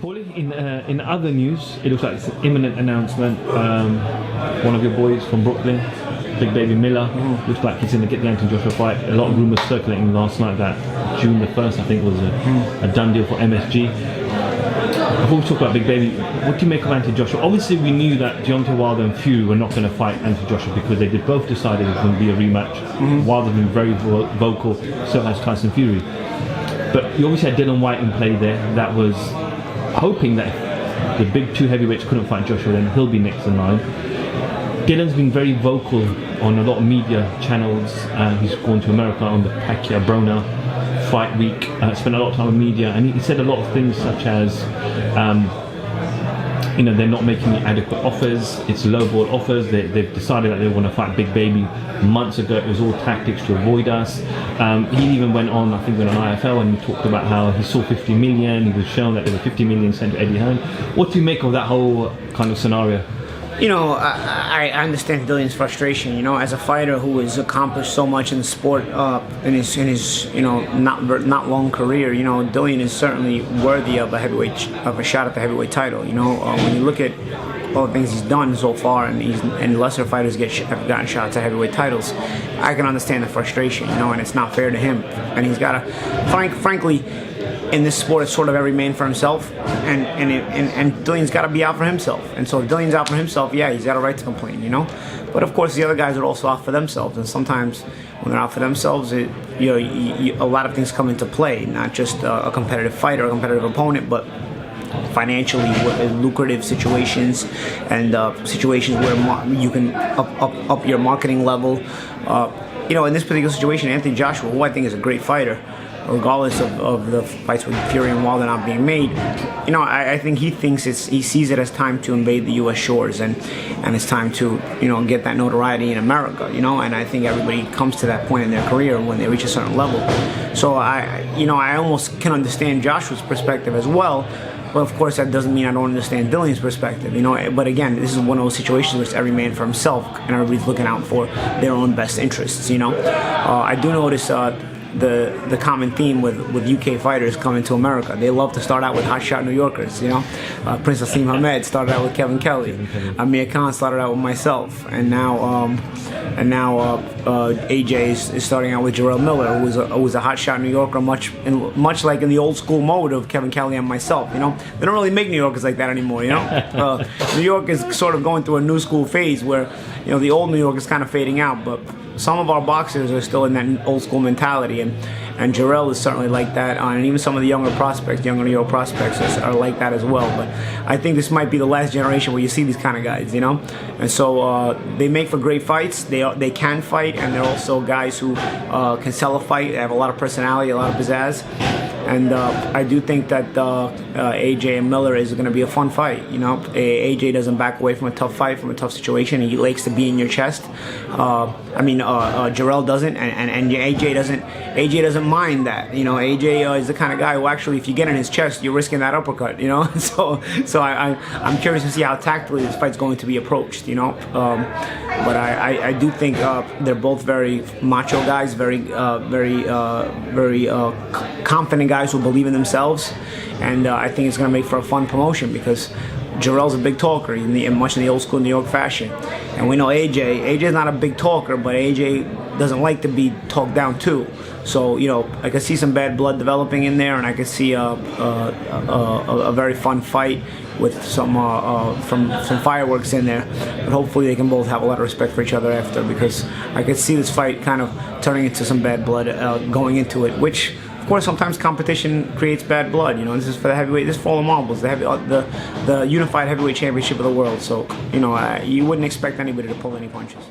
Paulie, in other news, it looks like it's an imminent announcement. One of your boys from Brooklyn, Big Baby Miller, looks like he's going to get the Anthony Joshua fight. A lot of rumours circulating last night that June the 1st, I think, was a done deal for MSG. Before we talk about Big Baby, what do you make of Anthony Joshua? Obviously, we knew that Deontay Wilder and Fury were not going to fight Anthony Joshua because they both decided it was going to be a rematch. Wilder's been very vocal, so has Tyson Fury. But you obviously had Dylan White in play there. That was hoping that if the big two heavyweights couldn't fight Joshua, then he'll be next in line. Dylan's been very vocal on a lot of media channels. He's gone to America on the Pacquiao-Broner fight week, spent a lot of time with media, and he said a lot of things such as they're not making adequate offers, it's lowball offers, they've decided that they want to fight Big Baby months ago, it was all tactics to avoid us. He even went on, I think, on IFL, and he talked about how he saw 50 million, he was shown that there were 50 million sent to Eddie Hearn. What do you make of that whole kind of scenario? I understand Dillian's frustration. As a fighter who has accomplished so much in the sport in his not long career, Dillian is certainly worthy of a shot at the heavyweight title. When you look at all the things he's done so far, and lesser fighters have gotten shots at heavyweight titles, I can understand the frustration. And it's not fair to him. And he's got to, frankly. In this sport, it's sort of every man for himself, and Dillian's got to be out for himself. And so if Dillian's out for himself, yeah, he's got a right to complain, But of course, the other guys are also out for themselves, and sometimes when they're out for themselves, a lot of things come into play, not just a competitive fighter, a competitive opponent, but financially lucrative situations and situations where you can up your marketing level. In this particular situation, Anthony Joshua, who I think is a great fighter, regardless of the fights with Fury and Wilder not being made, I think he sees it as time to invade the U.S. shores, and it's time to get that notoriety in America, and I think everybody comes to that point in their career when they reach a certain level. So I almost can understand Joshua's perspective as well. But of course, that doesn't mean I don't understand Dillian's perspective, But again, this is one of those situations where it's every man for himself, and everybody's looking out for their own best interests, I do notice the common theme with UK fighters coming to America. They love to start out with hotshot New Yorkers, Prince Asim Hamed started out with Kevin Kelly. Amir Khan started out with myself, and now AJ is starting out with Jarrell Miller, who was a hotshot New Yorker, much like in the old school mode of Kevin Kelly and myself. They don't really make New Yorkers like that anymore. New York is sort of going through a new school phase where the old New York is kind of fading out, but some of our boxers are still in that old school mentality, and Jarrell is certainly like that, and even some of the younger New York prospects are like that as well. But I think this might be the last generation where you see these kind of guys, And so they make for great fights. They can fight, and they're also guys who can sell a fight. They have a lot of personality, a lot of pizzazz. And I do think that AJ and Miller is going to be a fun fight. AJ doesn't back away from a tough fight, from a tough situation. He likes to be in your chest. Jarrell doesn't, and AJ doesn't. AJ doesn't mind that. AJ is the kind of guy who actually, if you get in his chest, you're risking that uppercut. So I'm curious to see how tactically this fight's going to be approached. But I do think they're both very macho guys, very confident guys who believe in themselves, and I think it's going to make for a fun promotion because Jarrell's a big talker, much in the old school New York fashion, and we know AJ's not a big talker, but AJ doesn't like to be talked down too. So I could see some bad blood developing in there, and I could see a very fun fight with some fireworks in there. But hopefully they can both have a lot of respect for each other after, because I could see this fight kind of turning into some bad blood going into it, which of course sometimes competition creates bad blood. This is for the heavyweight. This is for all the marbles, the unified heavyweight championship of the world. So you wouldn't expect anybody to pull any punches.